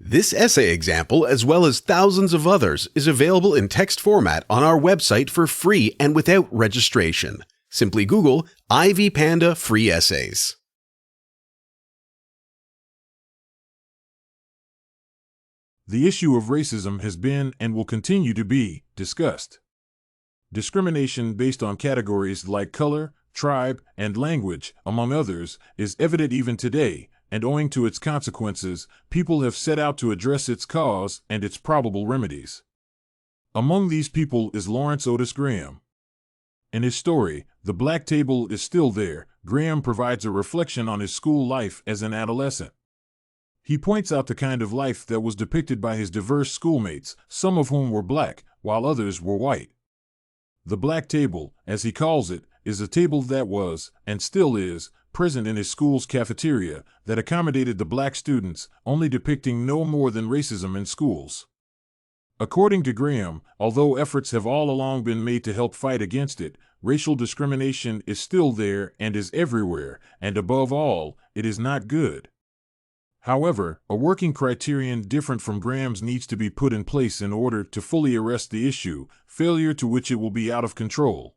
This essay example, as well as thousands of others, is available in text format on our website for free and without registration. Simply Google Ivy Panda Free Essays. The issue of racism has been and will continue to be discussed. Discrimination based on categories like color, tribe, and language, among others, is evident even today, and owing to its consequences, people have set out to address its cause and its probable remedies. Among these people is Lawrence Otis Graham. In his story, The Black Table Is Still There, Graham provides a reflection on his school life as an adolescent. He points out the kind of life that was depicted by his diverse schoolmates, some of whom were black, while others were white. The black table, as he calls it, is a table that was, and still is, present in his school's cafeteria that accommodated the black students, only depicting no more than racism in schools. According to Graham, although efforts have all along been made to help fight against it, racial discrimination is still there and is everywhere, and above all, it is not good. However, a working criterion different from Graham's needs to be put in place in order to fully arrest the issue, failure to which it will be out of control.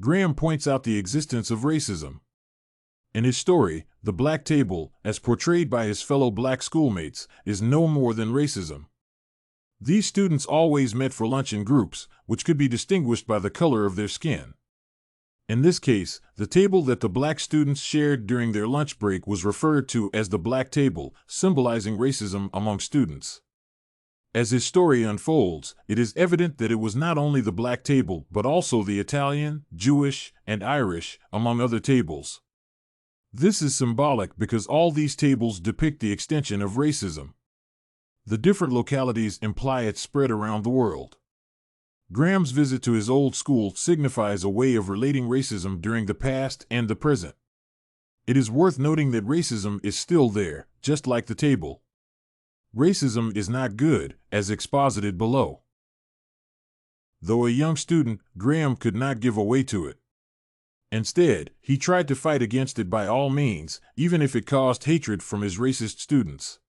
Graham points out the existence of racism. In his story, The Black Table, as portrayed by his fellow black schoolmates, is no more than racism. These students always met for lunch in groups, which could be distinguished by the color of their skin. In this case, the table that the black students shared during their lunch break was referred to as the black table, symbolizing racism among students. As his story unfolds, it is evident that it was not only the black table but also the Italian, Jewish, and Irish, among other tables. This is symbolic because all these tables depict the extension of racism. The different localities imply its spread around the world. Graham's visit to his old school signifies a way of relating racism during the past and the present. It is worth noting that racism is still there, just like the table. Racism is not good, as exposited below. Though a young student, Graham could not give way to it. Instead, he tried to fight against it by all means, even if it caused hatred from his racist students.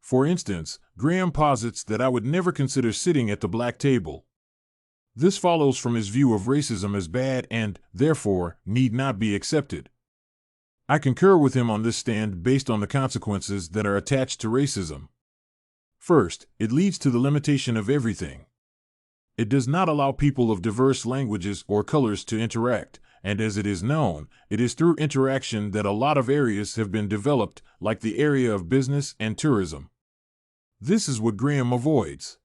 For instance, Graham posits that I would never consider sitting at the black table. This follows from his view of racism as bad and, therefore, need not be accepted. I concur with him on this stand based on the consequences that are attached to racism. First, it leads to the limitation of everything. It does not allow people of diverse languages or colors to interact, and as it is known, it is through interaction that a lot of areas have been developed, like the area of business and tourism. This is what Graham avoids.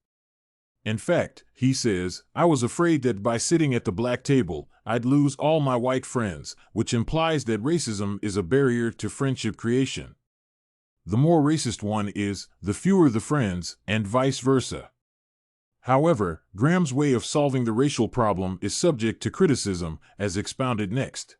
In fact, he says, I was afraid that by sitting at the black table, I'd lose all my white friends, which implies that racism is a barrier to friendship creation. The more racist one is, the fewer the friends, and vice versa. However, Graham's way of solving the racial problem is subject to criticism, as expounded next.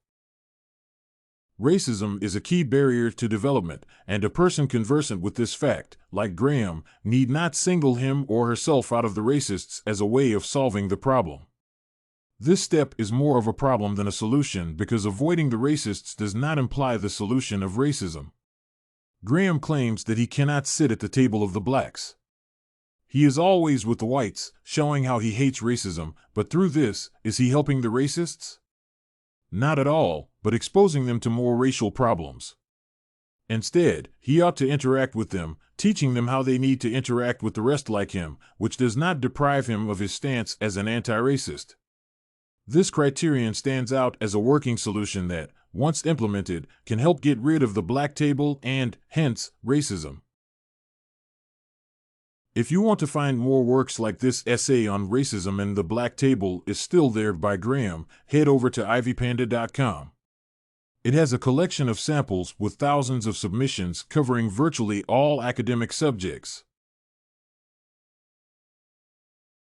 Racism is a key barrier to development, and a person conversant with this fact, like Graham, need not single him or herself out of the racists as a way of solving the problem. This step is more of a problem than a solution because avoiding the racists does not imply the solution of racism. Graham claims that he cannot sit at the table of the blacks. He is always with the whites, showing how he hates racism, but through this, is he helping the racists? Not at all, but exposing them to more racial problems. Instead, he ought to interact with them, teaching them how they need to interact with the rest like him, which does not deprive him of his stance as an anti-racist. This criterion stands out as a working solution that, once implemented, can help get rid of the black table and, hence, racism. If you want to find more works like this essay on racism and The Black Table Is Still There by Graham, head over to ivypanda.com. It has a collection of samples with thousands of submissions covering virtually all academic subjects.